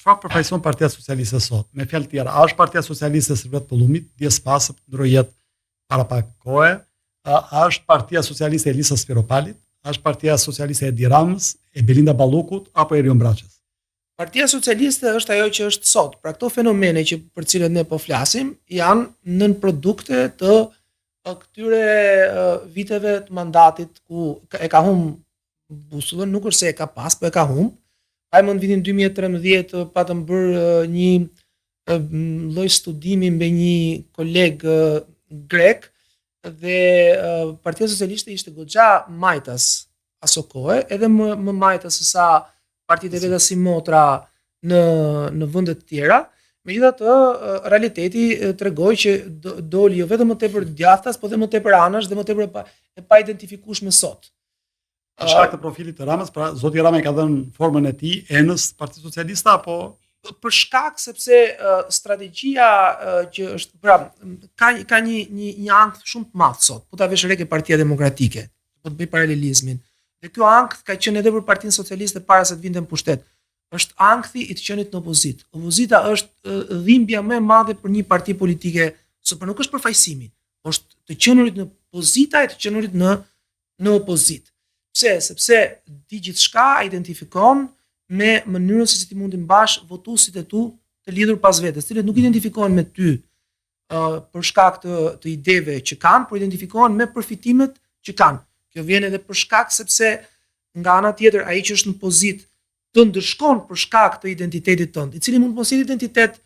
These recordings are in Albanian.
çfarë përfaqëson Partia Socialiste sot? Me fjalë tjera, a është Partia Socialiste e Servet Pollumit, dies pasë ndrojet para pak kohe, a është Partia Socialiste e Elisës Spiropalit, a është Partia Socialiste e Edi Ramës, e Belinda Ballukut apo Erion Braçës? Partia Socialiste është ajo që është sot. Pra këto fenomene që për cilët ne po flasim janë nën produkte të këtyre viteve të mandatit ku e ka humbur busullën, nuk është se e ka pas, po e ka humbur. Ai më në vitin 2013 patëm bërë një lloj studimi me një koleg grek dhe Partia Socialiste ishte goxha majtas aso kohë, edhe më majtas se sa partitë e veta si motra në vende të tjera. Megjithatë, realiteti tregoi që doli jo vetëm më tepër djathtas, por dhe më tepër anash dhe më tepër e pa identifikueshme sot. Për shkak të profilit të Ramës, pra zoti Rama i ka dhënë formën e tij enës Partisë Socialiste apo për shkak sepse strategjia që është pra ka një ankth shumë të madh sot. Po ta vesh re ke Partia Demokratike, po të bëj paralelizmin. Dhe ky ankth ka qenë edhe për Partinë Socialiste para se të vinte në pushtet. Është ankthi i të qenit në opozitë. Opozita është dhimbja më e madhe për një parti politike, por nuk është përfaqësimi, është të qenurit në pozita e të qenurit në opozitë. Pse? Sepse di gjithçka identifikon me mënyrën se si ti mundi mbash votuesit e tu të lidhur pas vetes, të cilët nuk identifikohen me ty për shkak të ideve që kanë, por identifikohen me përfitimet që kanë. Kjo vjen edhe për shkak sepse nga ana tjetër ai që është në pozitë të ndërshkon për shkak të identitetit tënd, i cili mund të mos jetë identitet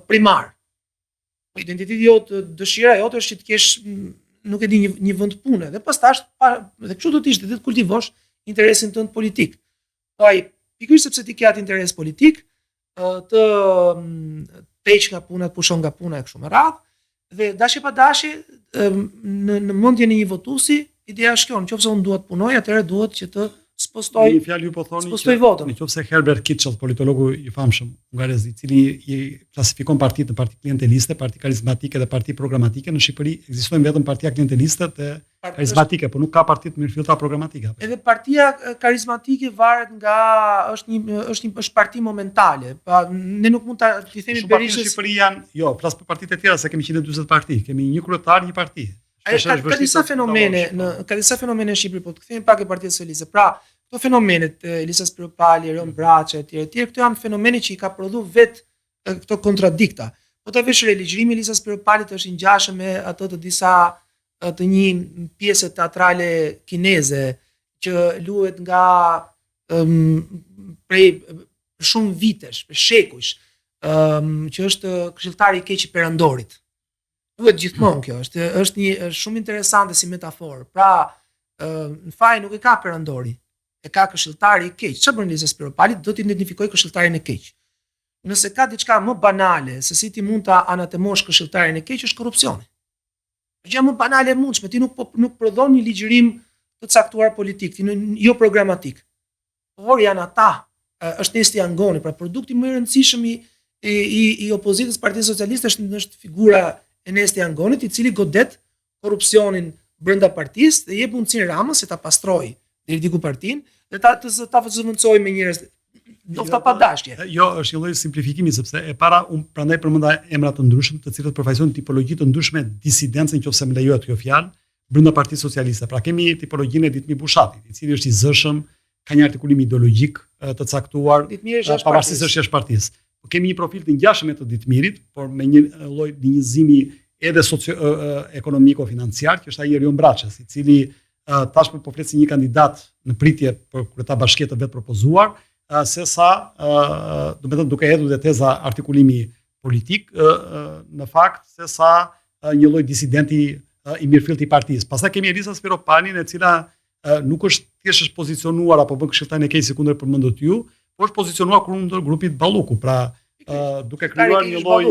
primar. Identiteti jot, dëshira jote është që të kesh, nuk e di, një vend pune, dhe pastaj dhe kështu do të ishte, dhe të kultivosh interesin tënd politik. Po ai pikërisht sepse ti ke atë interes politik, të peq nga puna, të pushon nga puna e kështu me radhë, dhe dashje pa dashje në mendjen e një votuesi, ideja është kjo, nëse unë dua të punoj, atëherë duhet që të spostoj. Një fjalë ju po thoni që votën. Nëse Herbert Kitchell, politologu i famshëm hungarez, i cili i klasifikon partitë në parti klienteliste, parti karizmatike dhe parti programatike, në Shqipëri ekzistojnë vetëm partia klienteliste dhe karizmatike, por nuk ka parti të mirëfillta programatike. Edhe partia karizmatike varet nga është parti momentale. Pa ne nuk mund ta themi Berishës. Në Shqipëri janë, jo, flas për partitë e tjera se kemi 140 parti, kemi një kryetar, një parti. Ka disa fenomene në Shqipëri, po të kthehemi pak e Partisë Socialiste. Pra, këto fenomenet Elisa Spiropali, Erion Braçë etj, këto janë fenomene që i ka prodhuar vet këto kontradikta. Po ta vesh re, ligjërimi i Elisa Spiropalit është i ngjashëm me ato të disa të një pjese teatrale kineze që luhet nga prej shumë vitesh, për shekujsh, që është Këshilltari i keq i Perandorit. Duhet gjithmonë kjo, është shumë interesante si metaforë. Pra, në fakt nuk e ka Perandori, e ka Këshilltari i keq. Çfarë bën Elisa Spiropali? Do të identifikoj Këshilltarin e keq. Nëse ka diçka më banale se si ti mund ta anatemosh Këshilltarin e keq, është korrupsioni. Gjë më banale e mundshme, ti nuk prodhon një ligjërim të caktuar politik, jo programatik. Por janë ata, është Nesti Angoni, pra produkti më i rëndësishëm i opozitës Partisë Socialiste është figura e Nesti Angonit, i cili godet korrupsionin brenda partisë dhe jep mundësinë Ramës se ta pastrojë deri diku partinë dhe ta zëvendësojë me njerëz ndoshta pa dashje. Jo, është një lloj simplifikimi sepse e para prandaj përmenda emra të ndryshëm, të cilët përfaqësojnë tipologji të ndryshme disidencë, nëse më lejohet kjo fjalë, brenda Partisë Socialiste. Pra kemi tipologjinë e Ditmi Bushatit, i cili është i zëshëm, ka një artikulim ideologjik të caktuar, pavarësisht se është jashtë partisë. Kemi një profil të ngjashëm me të Ditmirit, por me një lloj dinjizimi edhe socio-ekonomiko-financiar, që është ai Erion Braçës, i cili tashmë po flet si një kandidat në pritje për kryetar bashkie të vetë propozuar, sesa, domethënë duke hedhur dhe teza artikulimi politik, në fakt sesa një lloj disidenti i mirëfillt i partisë. Pastaj kemi Elisa Spiropalin, e cila nuk është thjesht pozicionuar apo bën këshilltarin e keq si kundër përmendur ju, por është pozicionuar kundër grupit Balluku, pra duke krijuar një lloj